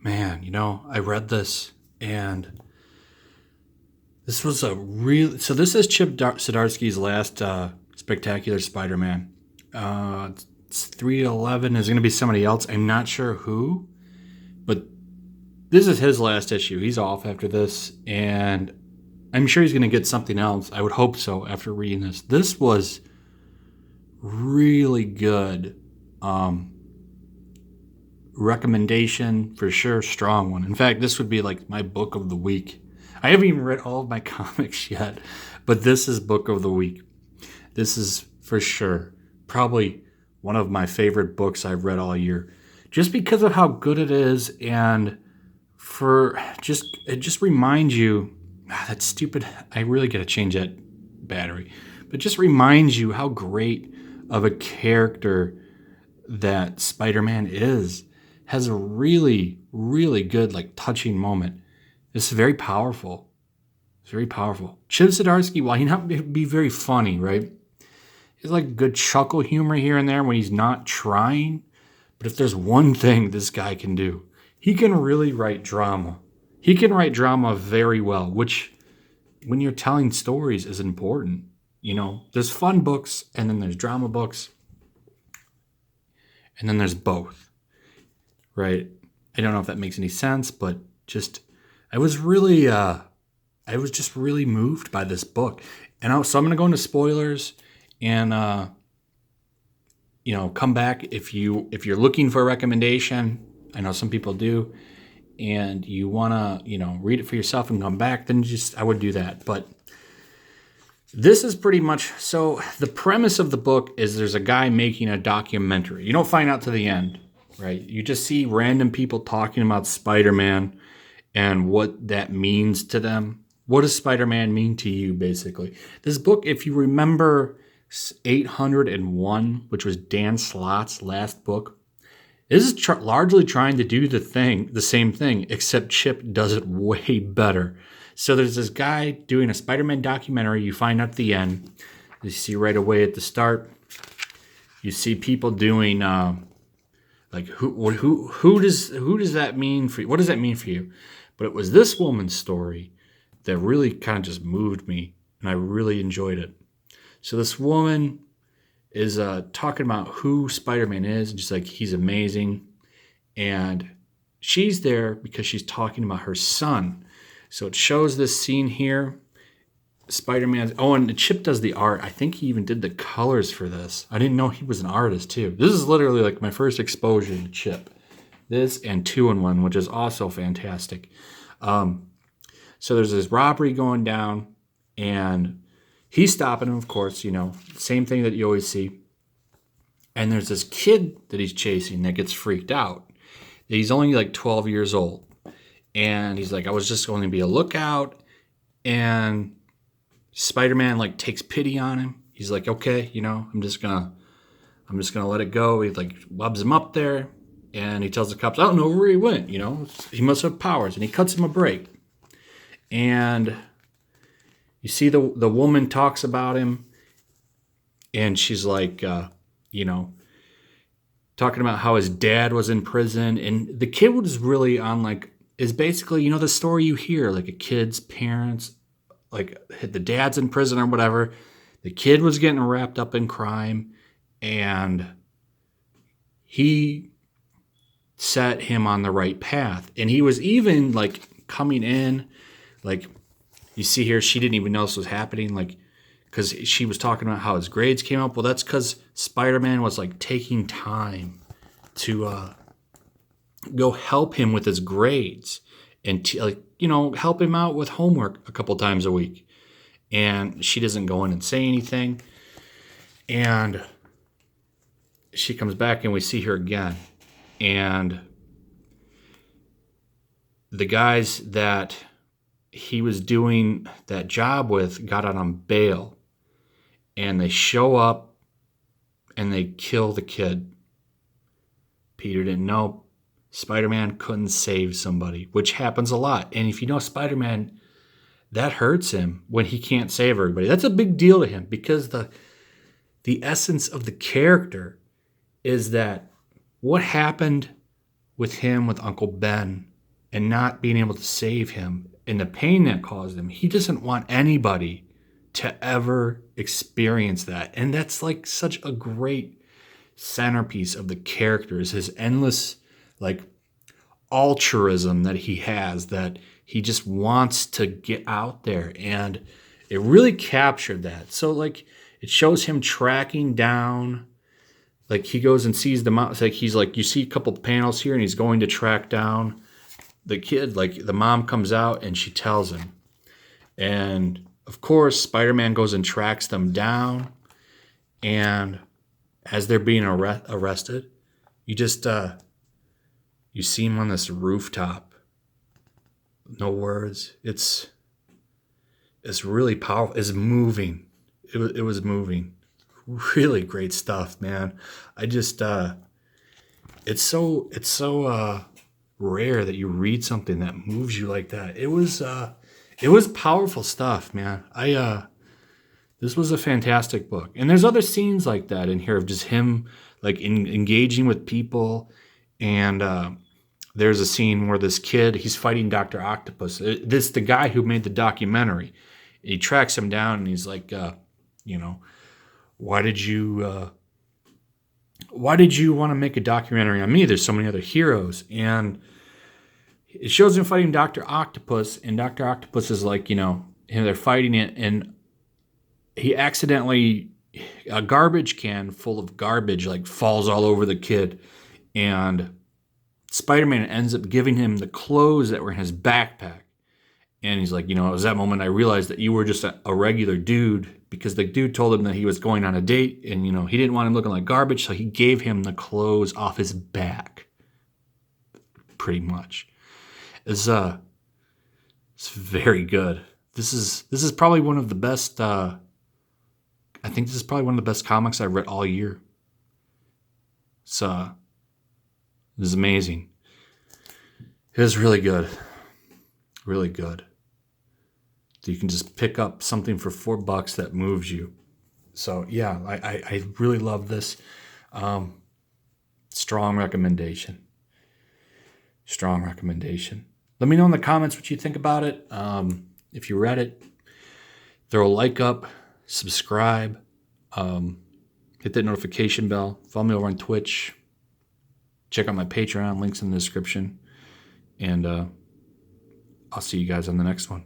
Man, I read this, and this was a real. So this is Chip Zdarsky's last spectacular Spider-Man. It's 311. Is going to be somebody else. I'm not sure who, but this is his last issue. He's off after this, and I'm sure he's going to get something else. I would hope so after reading this. This was really good. Recommendation for sure, strong one. In fact, this would be like my book of the week. I haven't even read all of my comics yet, but this is book of the week. This is for sure probably one of my favorite books I've read all year, just because of how good it is, and it just reminds you. That's stupid. I really got to change that battery, but just reminds you how great of a character that Spider-Man is. Has a really, really good, touching moment. It's very powerful. It's very powerful. Chip Zdarsky, while he not be very funny, right? He's good chuckle humor here and there when he's not trying. But if there's one thing this guy can do, he can really write drama. He can write drama very well, which when you're telling stories is important. There's fun books, and then there's drama books, and then there's both. Right? I don't know if that makes any sense, but I was just really moved by this book. And so I'm going to go into spoilers and, come back if you're looking for a recommendation. I know some people do, and you want to, read it for yourself and come back, then I would do that. But this is pretty much, so the premise of the book is there's a guy making a documentary. You don't find out to the end. Right? You just see random people talking about Spider-Man and what that means to them. What does Spider-Man mean to you, basically? This book, if you remember 801, which was Dan Slott's last book, this is largely trying to do the same thing, except Chip does it way better. So there's this guy doing a Spider-Man documentary. You find out at the end. You see right away at the start. You see people doing... who does that mean for you? What does that mean for you? But it was this woman's story that really kind of just moved me, and I really enjoyed it. So this woman is talking about who Spider-Man is, and just he's amazing. And she's there because she's talking about her son. So it shows this scene here. Spider-Man. Oh, and Chip does the art. I think he even did the colors for this. I didn't know he was an artist too. This is literally my first exposure to Chip. This and 2-in-1, which is also fantastic. So there's this robbery going down, and he's stopping him, of course, same thing that you always see. And there's this kid that he's chasing that gets freaked out. He's only 12 years old. And he's I was just going to be a lookout, and Spider-Man takes pity on him. He's okay, I'm just gonna let it go. He lobs him up there, and he tells the cops, I don't know where he went. He must have powers, and he cuts him a break. And you see the woman talks about him, and she's talking about how his dad was in prison, and the kid was really on is basically the story you hear a kid's parents. The dad's in prison or whatever. The kid was getting wrapped up in crime, and he set him on the right path. And he was even coming in, you see here, she didn't even know this was happening, because she was talking about how his grades came up. Well, that's because Spider-Man was taking time to go help him with his grades and help him out with homework a couple times a week. And she doesn't go in and say anything. And she comes back, and we see her again. And the guys that he was doing that job with got out on bail. And they show up, and they kill the kid. Peter didn't know. Spider-Man couldn't save somebody, which happens a lot. And if you know Spider-Man, that hurts him when he can't save everybody. That's a big deal to him, because the essence of the character is that what happened with him, with Uncle Ben, and not being able to save him and the pain that caused him. He doesn't want anybody to ever experience that. And that's like such a great centerpiece of the character, is his endless like altruism that he has, that he just wants to get out there. And it really captured that. So like it shows him tracking down, like he goes and sees the mom. It's like he's like, you see a couple panels here and he's going to track down the kid. Like the mom comes out and she tells him. And of course, Spider-Man goes and tracks them down. And as they're being arrested, you just, you see him on this rooftop. No words. It's really powerful. It's moving. It was moving. Really great stuff, man. I just, it's so rare that you read something that moves you like that. It was powerful stuff, man. This was a fantastic book. And there's other scenes like that in here of just him like engaging with people. And there's a scene where this kid, he's fighting Dr. Octopus. The guy who made the documentary. He tracks him down and he's like, why did you want to make a documentary on me? There's so many other heroes. And it shows him fighting Dr. Octopus, and Dr. Octopus is like, they're fighting it, and he accidentally, a garbage can full of garbage like falls all over the kid, and Spider-Man ends up giving him the clothes that were in his backpack. And he's like, it was that moment I realized that you were just a regular dude, because the dude told him that he was going on a date, and he didn't want him looking like garbage, so he gave him the clothes off his back. Pretty much. It's very good. This is probably one of the best. I think this is probably one of the best comics I've read all year. This is amazing. It is really good. Really good. You can just pick up something for $4 that moves you. So yeah, I really love this. Strong recommendation. Strong recommendation. Let me know in the comments what you think about it. If you read it, throw a like up, subscribe, hit that notification bell, follow me over on Twitch, check out my Patreon, links in the description, and I'll see you guys on the next one.